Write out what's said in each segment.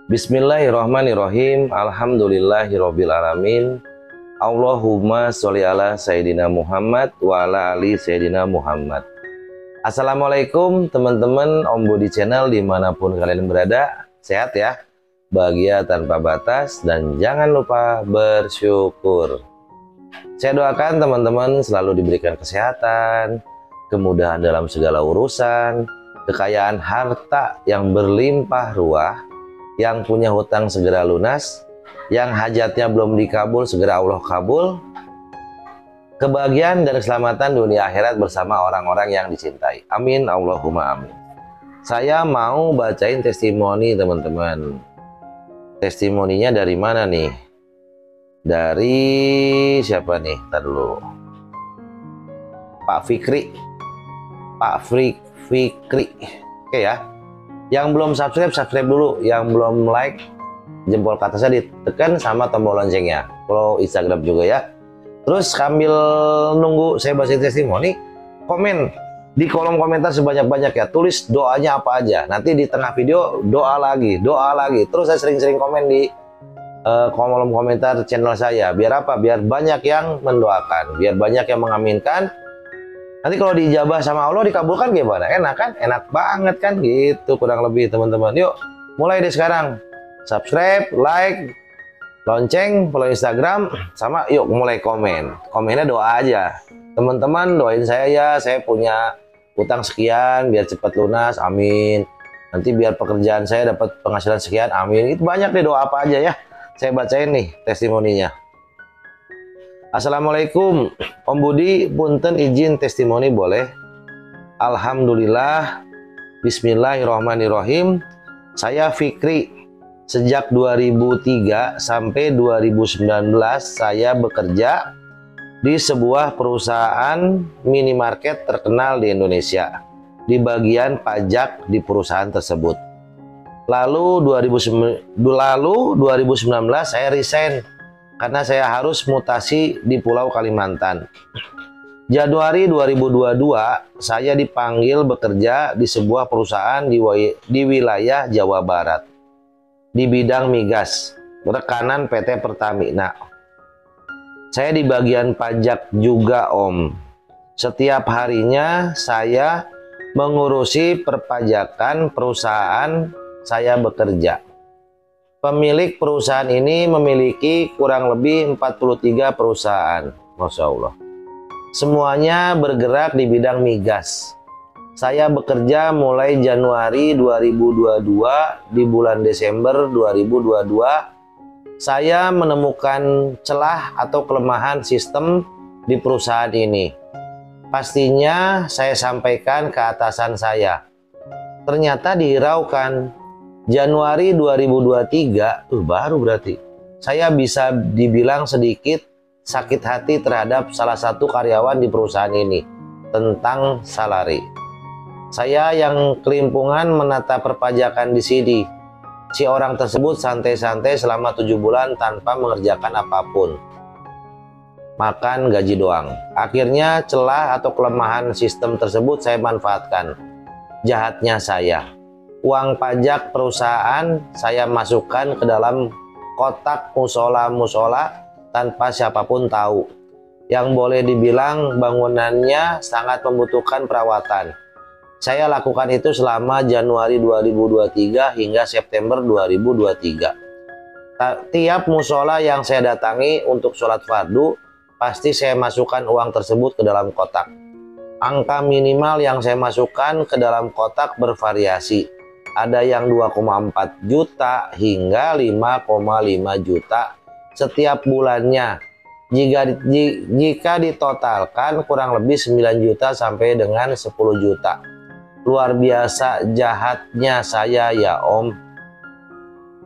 Bismillahirrahmanirrahim. Alhamdulillahirabbil alamin. Allahumma sholli ala Sayyidina Muhammad wa ala ali Sayyidina Muhammad. Assalamualaikum teman-teman Om Budi Channel dimanapun kalian berada. Sehat ya, bahagia tanpa batas, dan jangan lupa bersyukur. Saya doakan teman-teman selalu diberikan kesehatan, kemudahan dalam segala urusan, kekayaan harta yang berlimpah ruah, yang punya hutang segera lunas, yang hajatnya belum dikabul segera Allah kabul, kebahagiaan dan keselamatan dunia akhirat bersama orang-orang yang dicintai. Amin Allahumma amin. Saya mau bacain testimoni teman-teman. Testimoninya dari mana nih? Dari siapa nih? Ntar dulu. Pak Fikri. Fikri. Oke ya. Yang belum subscribe, subscribe dulu. Yang belum like, jempol ke atasnya ditekan sama tombol loncengnya. Follow Instagram juga ya. Terus sambil nunggu saya baca testimoni, komen di kolom komentar sebanyak-banyak ya. Tulis doanya apa aja. Nanti di tengah video doa lagi. Terus saya sering-sering komen di kolom komentar channel saya. Biar apa? Biar banyak yang mendoakan. Biar banyak yang mengaminkan. Nanti kalau diijabah sama Allah dikabulkan gimana? Enak kan? Enak banget kan? Gitu kurang lebih teman-teman. Yuk mulai deh sekarang. Subscribe, like, lonceng, follow Instagram, sama yuk mulai komen. Komennya doa aja. Teman-teman doain saya ya. Saya punya utang sekian biar cepat lunas. Amin. Nanti biar pekerjaan saya dapat penghasilan sekian. Amin. Itu banyak deh doa apa aja ya. Saya bacain nih testimoninya. Assalamualaikum Om Budi, punten izin testimoni boleh? Alhamdulillah. Bismillahirrahmanirrahim. Saya Fikri. Sejak 2003 sampai 2019 saya bekerja di sebuah perusahaan minimarket terkenal di Indonesia di bagian pajak di perusahaan tersebut. Lalu 2019 saya resign karena saya harus mutasi di Pulau Kalimantan. Januari 2022 saya dipanggil bekerja di sebuah perusahaan di wilayah Jawa Barat di bidang migas, rekanan PT Pertamina. Saya di bagian pajak juga Om. Setiap harinya saya mengurusi perpajakan perusahaan saya bekerja. Pemilik perusahaan ini memiliki kurang lebih 43 perusahaan. Masya Allah. Semuanya bergerak di bidang migas. Saya bekerja mulai Januari 2022, di bulan Desember 2022 saya menemukan celah atau kelemahan sistem di perusahaan ini. Pastinya saya sampaikan ke atasan saya. Ternyata dihiraukan. Januari 2023, baru berarti. Saya bisa dibilang sedikit sakit hati terhadap salah satu karyawan di perusahaan ini tentang salari. Saya yang kelimpungan menata perpajakan di sini. Si orang tersebut santai-santai selama 7 bulan tanpa mengerjakan apapun. Makan gaji doang. Akhirnya celah atau kelemahan sistem tersebut saya manfaatkan. Jahatnya saya. Uang pajak perusahaan saya masukkan ke dalam kotak musola tanpa siapapun tahu. Yang boleh dibilang bangunannya sangat membutuhkan perawatan. Saya lakukan itu selama Januari 2023 hingga September 2023. Tiap musola yang saya datangi untuk sholat fardu, pasti saya masukkan uang tersebut ke dalam kotak. Angka minimal yang saya masukkan ke dalam kotak bervariasi. Ada yang 2,4 juta hingga 5,5 juta setiap bulannya. Jika ditotalkan kurang lebih 9 juta sampai dengan 10 juta. Luar biasa jahatnya saya ya Om.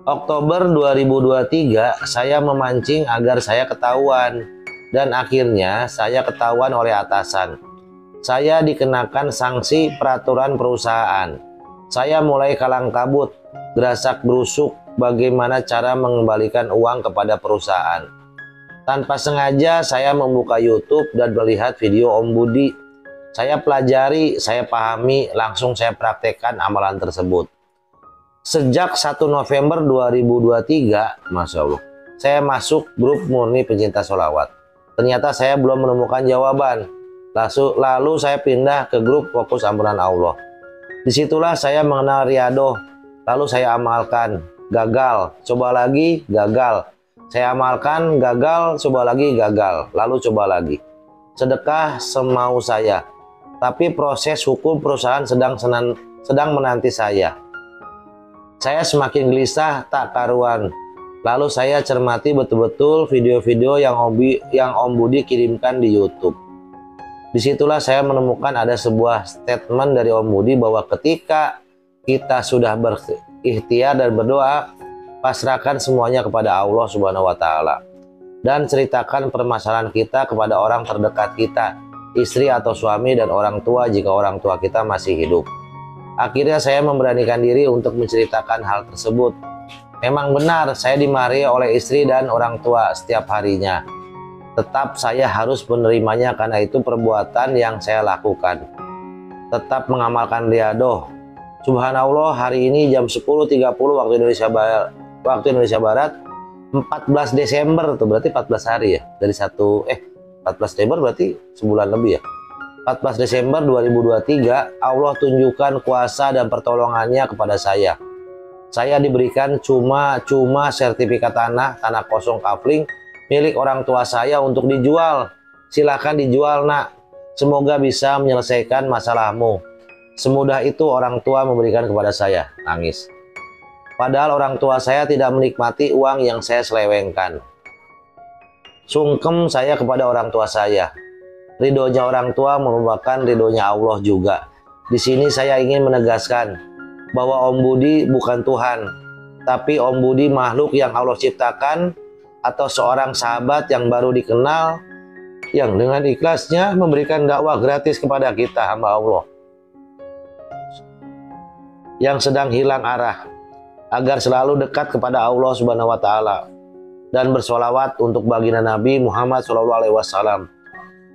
Oktober 2023 saya memancing agar saya ketahuan. Dan akhirnya saya ketahuan oleh atasan. Saya dikenakan sanksi peraturan perusahaan. Saya mulai kalang kabut, gerasak gerusuk bagaimana cara mengembalikan uang kepada perusahaan. Tanpa sengaja saya membuka YouTube dan melihat video Om Budi. Saya pelajari, saya pahami, langsung saya praktekkan amalan tersebut. Sejak 1 November 2023, Masya Allah, saya masuk grup murni pencinta sholawat. Ternyata saya belum menemukan jawaban. Lalu saya pindah ke grup fokus ampunan Allah. Disitulah saya mengenal riadoh. Lalu saya amalkan, gagal, coba lagi, gagal. Saya amalkan, gagal, coba lagi, gagal. Lalu coba lagi. Sedekah semau saya. Tapi proses hukum perusahaan sedang menanti saya. Saya semakin gelisah tak karuan. Lalu saya cermati betul-betul video-video yang Om Budi kirimkan di YouTube. Disitulah saya menemukan ada sebuah statement dari Om Budi bahwa ketika kita sudah berikhtiar dan berdoa, pasrahkan semuanya kepada Allah Subhanahu wa Ta'ala, dan ceritakan permasalahan kita kepada orang terdekat kita, istri atau suami dan orang tua jika orang tua kita masih hidup. Akhirnya saya memberanikan diri untuk menceritakan hal tersebut. Memang benar saya dimarahi oleh istri dan orang tua setiap harinya. Tetap saya harus menerimanya karena itu perbuatan yang saya lakukan. Tetap mengamalkan riadoh. Subhanallah, hari ini jam 10.30 waktu Indonesia Barat, 14 Desember tuh berarti 14 hari ya. Dari 14 Desember berarti sebulan lebih ya. 14 Desember 2023, Allah tunjukkan kuasa dan pertolongannya kepada saya. Saya diberikan cuma sertifikat tanah kosong kafling milik orang tua saya untuk dijual. Silahkan dijual nak, semoga bisa menyelesaikan masalahmu. Semudah itu orang tua memberikan kepada saya. Nangis. Padahal orang tua saya tidak menikmati uang yang saya selewengkan. Sungkem saya kepada orang tua saya. Ridhonya orang tua merupakan ridhonya Allah juga. Di sini saya ingin menegaskan bahwa Om Budi bukan Tuhan, tapi Om Budi makhluk yang Allah ciptakan atau seorang sahabat yang baru dikenal, yang dengan ikhlasnya memberikan dakwah gratis kepada kita hamba Allah yang sedang hilang arah, agar selalu dekat kepada Allah Subhanahu wa Ta'ala dan bersolawat untuk baginda Nabi Muhammad SAW.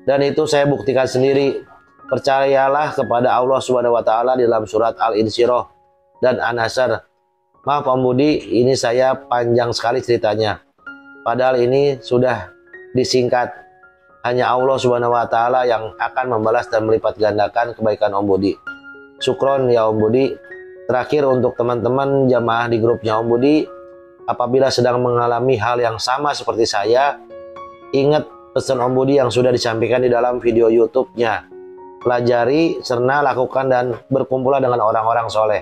Dan itu saya buktikan sendiri. Percayalah kepada Allah Subhanahu wa Ta'ala di dalam surat Al-Insyirah dan An-Nasr. Maaf Om Budi, ini saya panjang sekali ceritanya. Padahal ini sudah disingkat. Hanya Allah Subhanahu wa Ta'ala yang akan membalas dan melipat gandakan kebaikan Om Budi. Syukron ya Om Budi. Terakhir untuk teman-teman jamaah di grupnya Om Budi, apabila sedang mengalami hal yang sama seperti saya, ingat pesan Om Budi yang sudah disampaikan di dalam video YouTube-nya. Pelajari, serna lakukan dan berkumpullah dengan orang-orang soleh.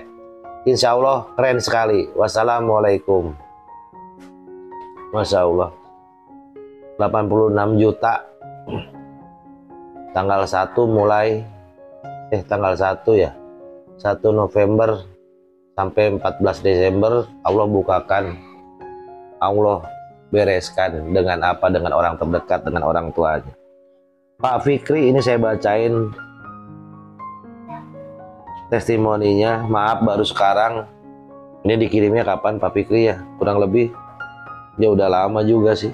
Insya Allah keren sekali. Wassalamualaikum. Masya Allah. 86 juta. Tanggal 1 mulai. Tanggal 1 ya. 1 November sampai 14 Desember Allah bukakan, Allah bereskan dengan apa? Dengan orang terdekat, dengan orang tuanya. Pak Fikri, ini saya bacain testimoninya. Maaf baru sekarang. Ini dikirimnya kapan Pak Fikri ya? Kurang lebih ya udah lama juga sih.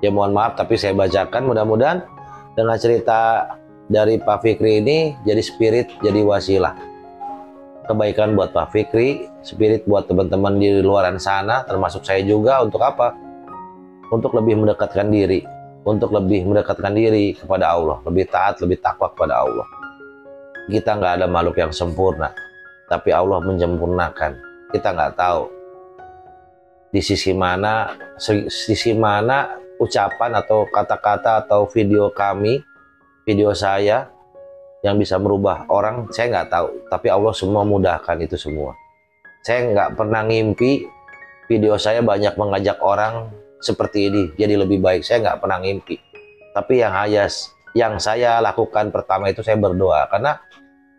Ya mohon maaf tapi saya bacakan, mudah-mudahan dengan cerita dari Pak Fikri ini jadi spirit, jadi wasilah kebaikan buat Pak Fikri, spirit buat teman-teman di luaran sana, termasuk saya juga. Untuk apa? Untuk lebih mendekatkan diri, kepada Allah, lebih taat, lebih takwa kepada Allah. Kita nggak ada makhluk yang sempurna, tapi Allah menyempurnakan. Kita nggak tahu di sisi mana ucapan atau kata-kata atau video saya yang bisa merubah orang, saya nggak tahu, tapi Allah semua mudahkan itu semua. Saya nggak pernah ngimpi video saya banyak mengajak orang seperti ini jadi lebih baik. Saya nggak pernah ngimpi. Tapi yang saya lakukan pertama itu saya berdoa, karena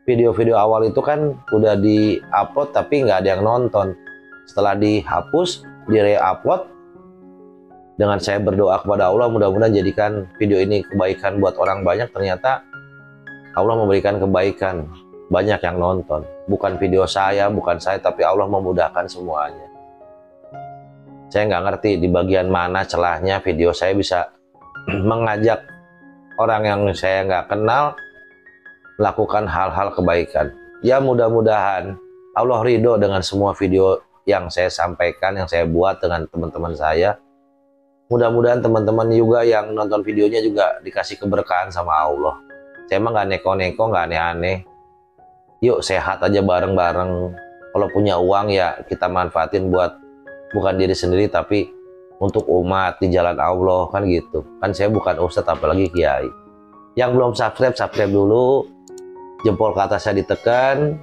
video-video awal itu kan udah di-upload tapi nggak ada yang nonton. Setelah dihapus, di-re-upload, dengan saya berdoa kepada Allah, mudah-mudahan jadikan video ini kebaikan buat orang banyak. Ternyata Allah memberikan kebaikan, banyak yang nonton. Bukan video saya, tapi Allah memudahkan semuanya. Saya nggak ngerti di bagian mana celahnya video saya bisa mengajak orang yang saya nggak kenal melakukan hal-hal kebaikan. Ya mudah-mudahan Allah ridho dengan semua video yang saya sampaikan, yang saya buat dengan teman-teman saya. Mudah-mudahan teman-teman juga yang nonton videonya juga dikasih keberkahan sama Allah. Saya emang nggak neko-neko, nggak aneh-aneh. Yuk sehat aja bareng-bareng. Kalau punya uang ya kita manfaatin buat bukan diri sendiri tapi untuk umat di jalan Allah, kan gitu. Kan saya bukan ustadz apalagi kiai. Yang belum subscribe, subscribe dulu. Jempol ke atasnya ditekan,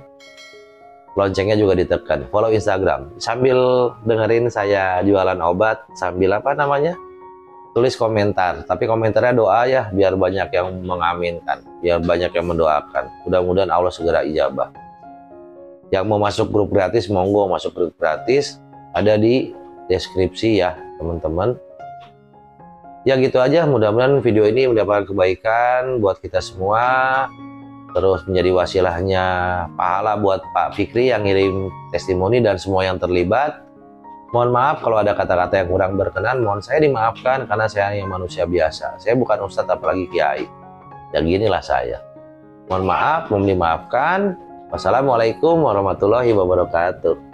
loncengnya juga ditekan. Follow Instagram sambil dengerin saya jualan obat, sambil apa namanya, tulis komentar. Tapi komentarnya doa ya, biar banyak yang mengaminkan, biar banyak yang mendoakan. Mudah-mudahan Allah segera ijabah. Yang mau masuk grup gratis, monggo masuk grup gratis, ada di deskripsi ya teman-teman. Ya gitu aja, mudah-mudahan video ini mendapatkan kebaikan buat kita semua, terus menjadi wasilahnya pahala buat Pak Fikri yang ngirim testimoni dan semua yang terlibat. Mohon maaf kalau ada kata-kata yang kurang berkenan, mohon saya dimaafkan karena saya hanya manusia biasa. Saya bukan ustadz apalagi kiai. Ya ginilah saya. Mohon maaf, mohon dimaafkan. Wassalamualaikum warahmatullahi wabarakatuh.